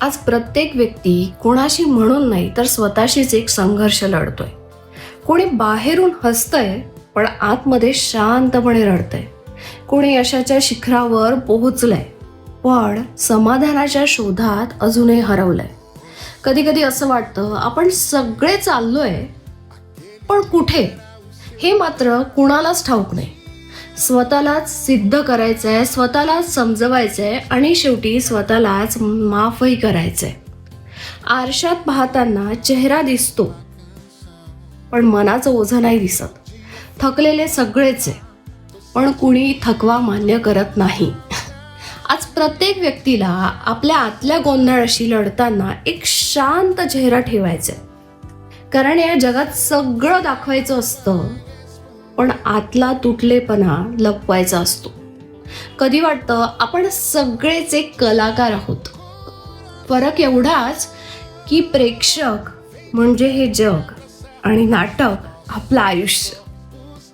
आज प्रत्येक व्यक्ती कोणाशी म्हणून नाही तर स्वतःशीच एक संघर्ष लढतोय. कोणी बाहेरून हसतंय पण आतमध्ये शांतपणे रडतंय. कोणी यशाच्या शिखरावर पोहोचलंय पण समाधानाच्या शोधात अजूनही हरवलंय. कधी कधी असं वाटतं आपण सगळे चाललोय पण कुठे हे मात्र कुणालाच ठाऊक नाही. स्वतःलाच सिद्ध करायचंय, स्वतःलाच समजवायचंय आणि शेवटी स्वतःलाच माफही करायचंय. आरशात पाहताना चेहरा दिसतो पण मनाचं ओझं नाही दिसत. थकलेले सगळेच आहे पण कुणी थकवा मान्य करत नाही. आज प्रत्येक व्यक्तीला आपल्या आतल्या गोंधळाशी लढताना एक शांत चेहरा ठेवायचा आहे. कारण या जगात सगळं दाखवायचं असतं पण आतला तुटलेपणा लपवायचा असतो. कधी वाटतं आपण सगळेच एक कलाकार आहोत. फरक एवढाच की प्रेक्षक म्हणजे हे जग आणि नाटक आपलं आयुष्य.